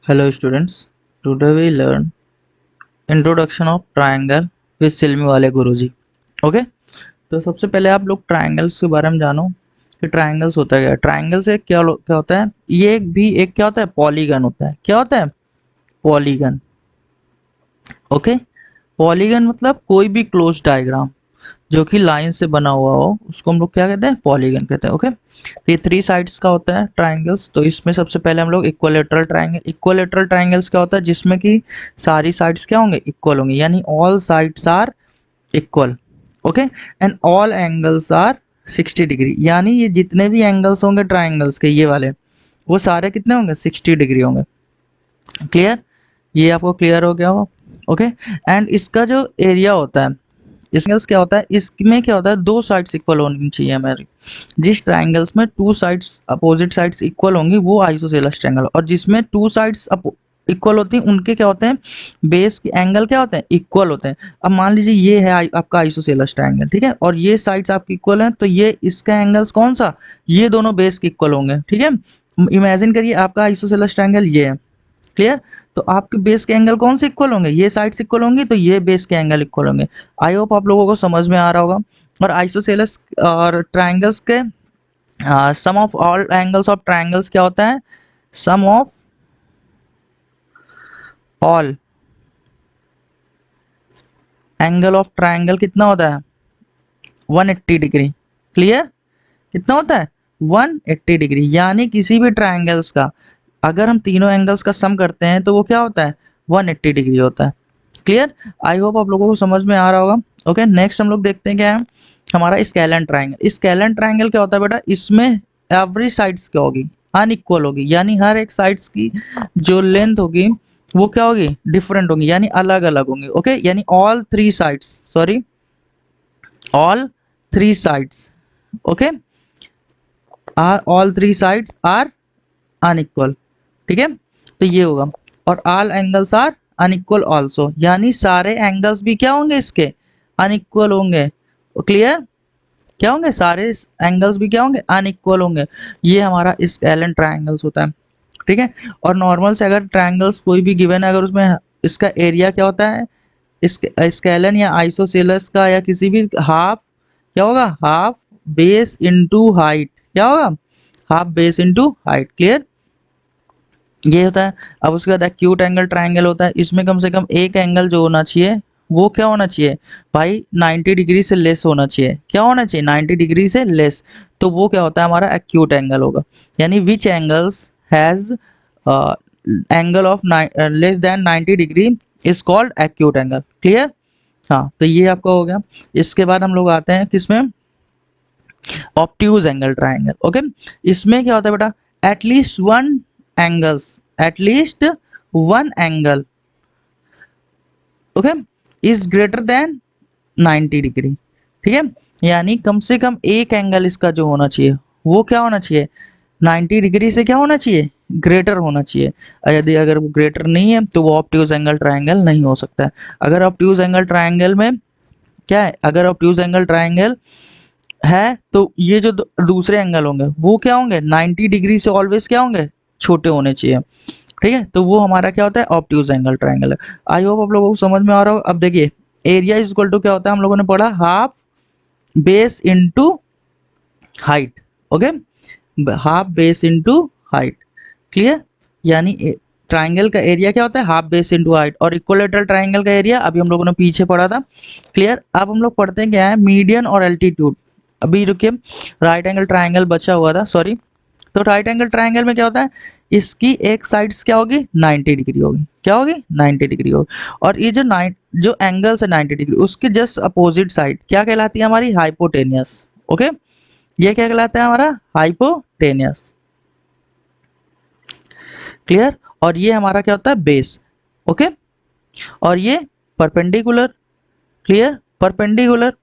Hello students, today we learn introduction of triangle with सिल्मी वाले गुरुजी। Okay, तो सबसे पहले आप लोग ट्रायंगल्स के बारे में जानो कि ट्रायंगल्स होता है क्या। ट्रायंगल से क्या होता है, ये एक क्या होता है, पॉलीगन होता है। क्या होता है? पॉलीगन। ओके, पॉलीगन मतलब कोई भी क्लोज डायग्राम जो कि लाइन से बना हुआ हो उसको हम लोग क्या कहते हैं, पॉलीगन कहते हैं। ओके, तो ये 3 साइड्स का होता है ट्राइंगल्स। तो इसमें सबसे पहले हम लोग इक्विलेटरल ट्राइंगल। इक्विलेटरल ट्राइंगल्स क्या होता है, जिसमें कि सारी साइड्स क्या होंगे, इक्वल होंगे, यानी all sides are equal. Okay, and all angles are 60 degree, यानी ये जितने भी एंगल्स होंगे ट्राइंगल्स के, ये वाले वो सारे कितने होंगे, 60 डिग्री होंगे। क्लियर? ये आपको क्लियर हो गया होगा। ओके, एंड इसका जो एरिया होता है, इसमें क्या होता है, इसमें क्या होता है, दो साइड्स इक्वल होनी चाहिए हमारी। जिस ट्राइंगल्स में two sides opposite sides equal होंगी वो आइसोसेलेस ट्रायंगल, और जिसमें टू साइड्स इक्वल होती हैं उनके क्या होते हैं, बेस के एंगल क्या होते हैं, इक्वल होते हैं। अब मान लीजिए ये है आपका आइसोसेलेस ट्रायंगल, ठीक है, और ये साइड्स आपकी इक्वल हैं, तो ये इसका एंगल्स कौन सा, ये दोनों बेस के इक्वल होंगे। ठीक है, इमेजिन करिए आपका आइसोसेलेस ट्रायंगल ये है। क्लियर? तो आपके बेस के एंगल कौन से इक्वल होंगे, ये साइड्स इक्वल होंगी, तो ये बेस के एंगल इक्वल होंगे। आई होप आप लोगों को समझ में आ रहा होगा। और आइसोसेलेस और ट्रायंगल्स के sum of all angles of triangles क्या होता है, sum of all angle of triangle कितना होता है, 180 डिग्री। क्लियर? कितना होता है, 180 डिग्री, यानी किसी भी ट्रायंगल्स का अगर हम तीनों एंगल्स का सम करते हैं तो वो क्या होता है, 180 डिग्री होता है। क्लियर? आई होप आप लोगों को समझ में आ रहा होगा। ओके, नेक्स्ट हम लोग देखते हैं क्या है, हमारा स्केलन ट्रायंगल। स्केलन ट्रायंगल क्या होता है बेटा, इसमें एवरी साइड्स क्या होगी, अनइक्वल होगी, यानी हर एक साइड्स की जो लेंथ होगी वो क्या होगी, डिफरेंट होगी, यानी अलग अलग होंगे। ओके, यानी all three sides, sorry, all three sides, okay, are all three sides are unequal. ठीक है, तो ये होगा। और all angles are unequal also, यानी सारे एंगल्स भी क्या होंगे, इसके अनइक्वल होंगे। क्लियर? क्या होंगे, सारे एंगल्स भी क्या होंगे, अनइक्वल होंगे। ये हमारा स्केलन ट्रायंगल्स होता है। ठीक है, और नॉर्मल से अगर ट्रायंगल्स कोई भी गिवन है, अगर उसमें इसका एरिया क्या होता है, स्केलन या आइसोसेलेस का या किसी भी, हाफ क्या होगा, हाफ बेस इनटू हाइट। क्या होगा, half base into height. Clear? ये होता है। अब उसके बाद एक्यूट एंगल ट्रायंगल होता है, इसमें कम से कम एक एंगल जो होना चाहिए वो क्या होना चाहिए भाई, 90 डिग्री से लेस होना चाहिए। क्या होना चाहिए, 90 डिग्री से लेस। तो वो क्या होता है, हमारा एक्यूट एंगल होगा, यानी which angles has angle of less than 90 degree is called acute angle. Clear? हाँ, तो ये आपका हो गया। इसके बाद हम लोग आते हैं किसमें, ऑब्ट्यूज एंगल ट्रायंगल। ओके, इसमें क्या होता है बेटा, at least one angles, at least one angle, okay, is greater then 90 degree. ठीक है, यानी कम से कम एक एंगल इसका जो होना चाहिए वो क्या होना चाहिए, 90 डिग्री से क्या होना चाहिए, ग्रेटर होना चाहिए। यदि अगर वो ग्रेटर नहीं है तो वो ऑब्ट्यूज एंगल ट्रायंगल नहीं हो सकता है। अगर ऑब्ट्यूज एंगल ट्रायंगल में क्या है, अगर ऑब्ट्यूज एंगल ट्रायंगल है तो ये जो दूसरे एंगल होंगे वो क्या होंगे, 90 डिग्री से ऑलवेज क्या होंगे, छोटे होने चाहिए। ठीक है, तो वो हमारा क्या होता है, ऑब्ट्यूज एंगल ट्रायंगल है। आई होप आप लोगों को समझ में आ रहा हो। अब देखिए, एरिया इज इक्वल टू क्या होता है, हम लोगों ने पढ़ा half base into height. Okay, half base into height. Clear? यानी ट्राइंगल का एरिया क्या होता है, हाफ बेस इनटू हाइट। और इक्विलेटरल ट्राइंगल का एरिया अभी हम लोगों ने पीछे पढ़ा था। क्लियर? अब हम लोग पढ़ते हैं क्या है, मीडियन और एल्टीट्यूड। अभी रुकिए, राइट एंगल ट्राइंगल बचा हुआ था, सॉरी। तो राइट एंगल ट्राइंगल में क्या होता है, इसकी एक साइड्स क्या होगी, 90 डिग्री होगी। क्या होगी, 90 डिग्री होगी। और ये जो एंगल्स है 90 डिग्री, उसके जस्ट अपोजिट साइड क्या कहलाती है, हमारी हाइपोटेनियस। ओके, ये क्या कहलाता है, हमारा हाइपोटेनियस। क्लियर? और ये हमारा क्या होता है, बेस। ओके, और ये परपेंडिकुलर। क्लियर? परपेंडिकुलर।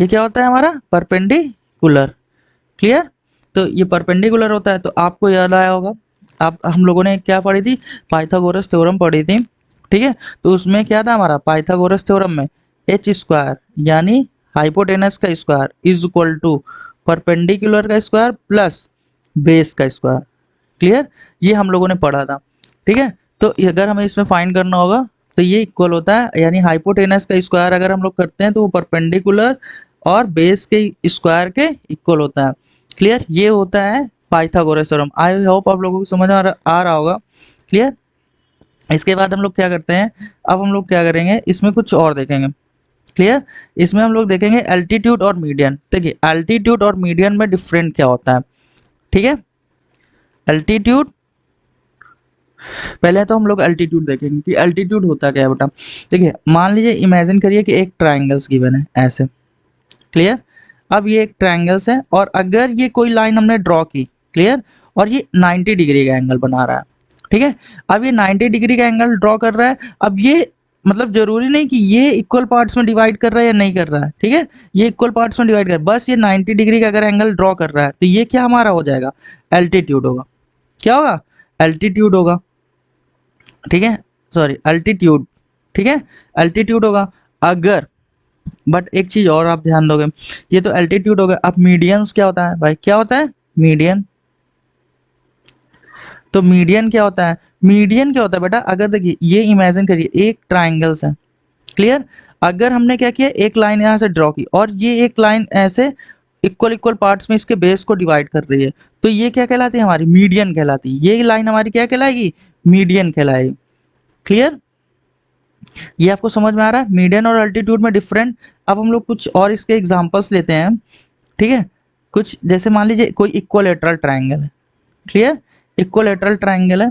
ये क्या होता है, हमारा परपेंडिकुलर। क्लियर? तो ये परपेंडिकुलर होता है, तो आपको याद आया होगा, आप हम लोगों ने क्या पढ़ी थी, पाइथागोरस थ्योरम पढ़ी थी। ठीक है, तो उसमें क्या था हमारा, पाइथागोरस थ्योरम में एच स्क्वायर यानी हाइपोटेनस का square is equal to perpendicular का स्क्वायर प्लस बेस का स्क्वायर। क्लियर, ये हम लोगों ने पढ़ा था। ठीक है, तो अगर हमें इसमें फाइंड करना होगा तो ये इक्वल होता है, यानी हाइपोटेनस का स्क्वायर अगर हम लोग करते हैं तो वो परपेंडिकुलर और बेस के स्क्वायर के इक्वल होता है। क्लियर, ये होता है पाइथागोरस थ्योरम। आई होप आप लोगों को समझ आ रहा होगा। क्लियर, इसके बाद हम लोग क्या करते हैं, अब हम लोग क्या करेंगे, इसमें कुछ और देखेंगे। क्लियर, इसमें हम लोग देखेंगे एल्टीट्यूड और मीडियन। देखिए एल्टीट्यूड और मीडियन में डिफरेंट क्या होता है। ठीक है, एल्टीट्यूड, पहले तो हम लोग एल्टीट्यूड देखेंगे कि एल्टीट्यूड होता क्या है बेटा। देखिए मान लीजिए, इमेजिन करिए कि एक ट्राइंगल्स गिवन है ऐसे। क्लियर, अब ये एक ट्राइंगल्स है और अगर ये कोई लाइन हमने ड्रॉ की, क्लियर, और ये 90 डिग्री का एंगल बना रहा है। ठीक है, अब ये 90 डिग्री का एंगल ड्रॉ कर रहा है। अब ये मतलब जरूरी नहीं कि ये इक्वल पार्ट्स में डिवाइड कर रहा है या नहीं कर रहा है। ठीक है, ये इक्वल पार्ट्स में डिवाइड कर, बस ये 90 डिग्री का अगर एंगल ड्रॉ कर रहा है तो ये क्या हमारा हो जाएगा, एल्टीट्यूड होगा। क्या होगा, एल्टीट्यूड होगा। ठीक है, सॉरी अल्टीट्यूड। ठीक है, अल्टीट्यूड होगा। अगर, बट एक चीज और आप ध्यान दोगे, ये तो एल्टीट्यूड होगा। अब मीडियंस क्या होता है भाई, क्या होता है मीडियन। तो मीडियन क्या होता है, मीडियन क्या होता है बेटा, अगर देखिए ये इमेजिन करिए एक ट्राइंगल्स है। क्लियर, अगर हमने क्या किया, एक लाइन यहाँ से ड्रॉ की और ये एक लाइन ऐसे इक्वल इक्वल पार्ट्स में इसके बेस को डिवाइड कर रही है, तो ये क्या कहलाती है, हमारी मीडियन कहलाती है। ये लाइन हमारी क्या कहलाएगी, मीडियन कहलाएगी। क्लियर, ये आपको समझ में आ रहा है, मीडियन और अल्टीट्यूड में डिफरेंट। अब हम लोग कुछ और इसके एग्जांपल्स लेते हैं। ठीक है, कुछ जैसे मान लीजिए कोई इक्वलेटरल ट्राइंगल है। क्लियर, इक्वलेटरल ट्राइंगल है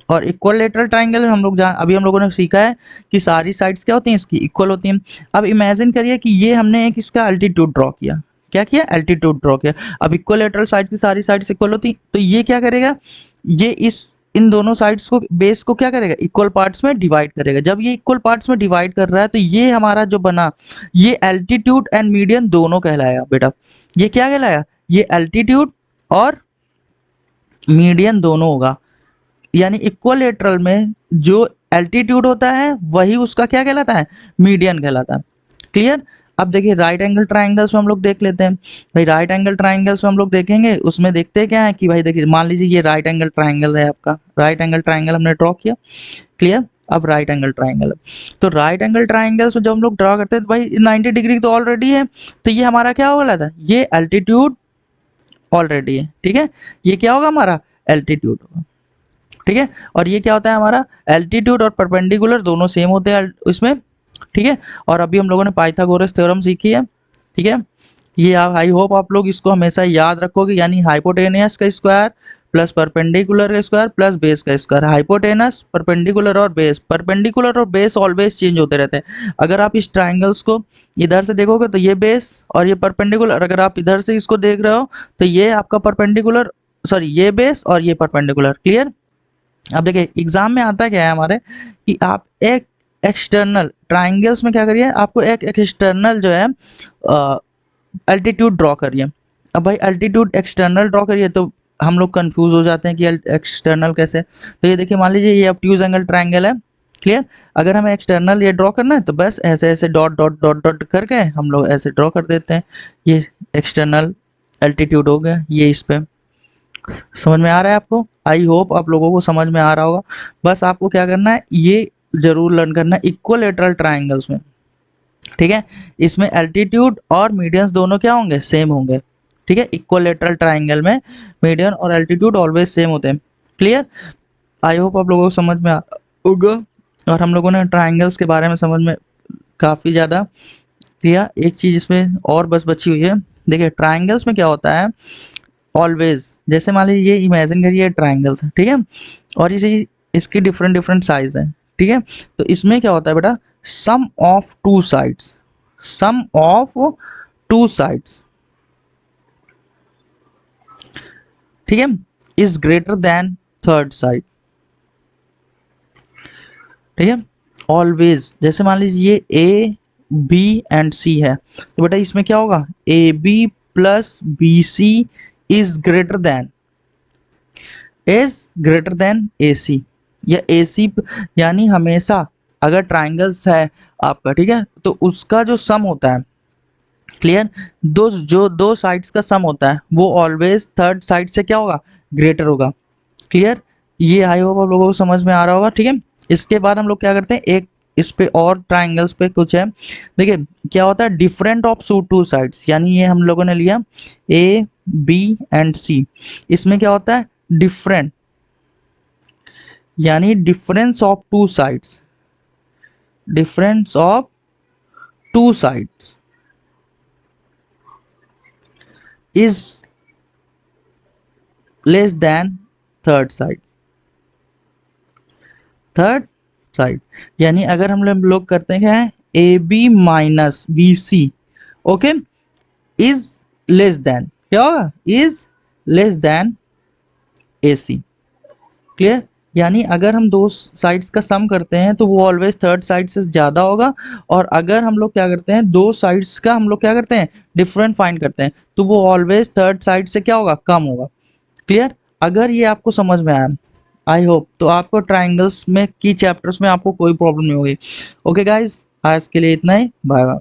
और इक्वलेटरल ट्राइंगल में हम लोग अभी हम लोगों ने सीखा है कि सारी साइड्स क्या होती हैं, इसकी इक्वल होती हैं। अब इमेजिन करिए कि ये हमने एक इसका अल्टीट्यूड ड्रॉ किया। क्या किया, एल्टीट्यूड ड्रॉ किया। अब इक्वलेटरल साइड की सारी साइड्स इक्वल होती, तो ये क्या करेगा, ये इस इन दोनों साइड्स को, बेस को क्या करेगा, इक्वल पार्ट्स में डिवाइड करेगा। जब ये इक्वल पार्ट्स में डिवाइड कर रहा है तो ये हमारा जो बना, ये एल्टीट्यूड एंड मीडियन दोनों कहलाएगा बेटा। ये क्या कहलाया, ये एल्टीट्यूड और मीडियन दोनों होगा। यानी इक्वलेटरल में जो एल्टीट्यूड होता है वही उसका क्या कहलाता है, मीडियन कहलाता है। क्लियर, अब देखिए राइट एंगल ट्राइंगल्स में हम लोग देख लेते हैं। भाई राइट एंगल ट्राइंगल्स में हम लोग देखेंगे, उसमें देखते हैं क्या है कि भाई देखिए मान लीजिए ये राइट एंगल ट्राइंगल है आपका, राइट एंगल ट्राइंगल हमने ड्रॉ किया। क्लियर, अब राइट एंगल ट्राइंगल है, तो राइट एंगल ट्राइंगल्स में जब हम लोग ड्रॉ करते हैं तो भाई 90 डिग्री तो ऑलरेडी है, तो ये हमारा क्या होगा था, ये एल्टीट्यूड ऑलरेडी है। ठीक है, ये क्या होगा हमारा, एल्टीट्यूड होगा। ठीक है, और ये क्या होता है हमारा, एल्टीट्यूड और परपेंडिकुलर दोनों सेम होते हैं इसमें। ठीक है, और अभी हम लोगों ने पाइथागोरस थ्योरम सीखी है। ठीक है, ये आप, आई होप आप लोग इसको हमेशा याद रखोगे, यानी हाइपोटेनियस का स्क्वायर प्लस परपेंडिकुलर का स्क्वायर प्लस बेस का स्क्वायर। हाइपोटेनस, परपेंडिकुलर और बेस, परपेंडिकुलर और बेस ऑलवेज चेंज होते रहते हैं। अगर आप इस ट्राइंगल्स को इधर से देखोगे तो ये बेस और ये परपेंडिकुलर, अगर आप इधर से इसको देख रहे हो तो ये आपका परपेंडिकुलर, सॉरी ये बेस और ये परपेंडिकुलर। क्लियर, अब देखिए एग्जाम में आता क्या है हमारे कि आप एक एक्सटर्नल ट्राइंगल्स में क्या करिए, आपको एक एक्सटर्नल जो है अल्टीट्यूड ड्रॉ करिए। अब भाई अल्टीट्यूड एक्सटर्नल ड्रॉ करिए तो हम लोग कंफ्यूज हो जाते हैं कि एक्सटर्नल कैसे। तो ये देखिए मान लीजिए ये ऑब्ट्यूज एंगल ट्राइंगल है। क्लियर, अगर हमें एक्सटर्नल ये ड्रॉ करना है तो बस ऐसे ऐसे डॉट डॉट डॉट डॉट करके हम लोग ऐसे ड्रॉ कर देते हैं। ये एक्सटर्नल अल्टीट्यूड हो गया, ये इस पे। समझ में आ रहा है आपको, आई होप आप लोगों को समझ में आ रहा होगा। बस आपको क्या करना है, ये जरूर लर्न करना है इक्वलेटरल ट्राइंगल्स में। ठीक है, इसमें एल्टीट्यूड और मीडियंस दोनों क्या होंगे, सेम होंगे। ठीक है, इक्वलेटरल ट्राइंगल में मीडियन और एल्टीट्यूड ऑलवेज सेम होते हैं। क्लियर, आई होप आप लोगों को समझ में होगा। और हम लोगों ने ट्राइंगल्स के बारे में समझ में काफ़ी ज़्यादा किया। एक चीज़ इसमें और बस बची हुई है। देखिए ट्राइंगल्स में क्या होता है, ऑलवेज जैसे मान लीजिए ये इमेजिन करिए ट्राइंगल्स है। ठीक है, और इसे इसकी डिफरेंट डिफरेंट साइज है। ठीक है, तो इसमें क्या होता है बेटा, sum of two sides, sum of two sides, ठीक है, is greater than third side. ठीक है, ऑलवेज जैसे मान लीजिए ये ए बी एंड सी है, तो बेटा इसमें क्या होगा, A B plus B C is greater than A C, या ए सी, यानी हमेशा अगर ट्राइंगल्स है आपका, ठीक है, तो उसका जो सम होता है, क्लियर। दो साइड्स का सम होता है वो ऑलवेज थर्ड साइड से क्या होगा, ग्रेटर होगा। क्लियर, ये आई होप आप लोगों को समझ में आ रहा होगा। ठीक है, इसके बाद हम लोग क्या करते हैं, एक इस पे और ट्राइंगल्स पे कुछ है। देखिए क्या होता है, डिफरेंट ऑफ टू साइड्स, यानी ये हम लोगों ने लिया ए बी एंड सी। इसमें क्या होता है, डिफरेंट, यानी difference of two sides, difference of two sides is less than third side, third side. यानी अगर हम लोग करते हैं A B minus B C, okay, is less than, क्या होगा, is less than A C. Clear, यानी अगर हम दो साइड्स का सम करते हैं तो वो ऑलवेज थर्ड साइड से ज़्यादा होगा, और अगर हम लोग क्या करते हैं, दो साइड्स का हम लोग क्या करते हैं, डिफरेंट फाइंड करते हैं, तो वो ऑलवेज थर्ड साइड से क्या होगा, कम होगा। क्लियर, अगर ये आपको समझ में आया आई होप, तो आपको ट्राइंगल्स में की चैप्टर्स में आपको कोई प्रॉब्लम नहीं होगी। ओके गाइज, आज के लिए इतना ही, बाय बाय।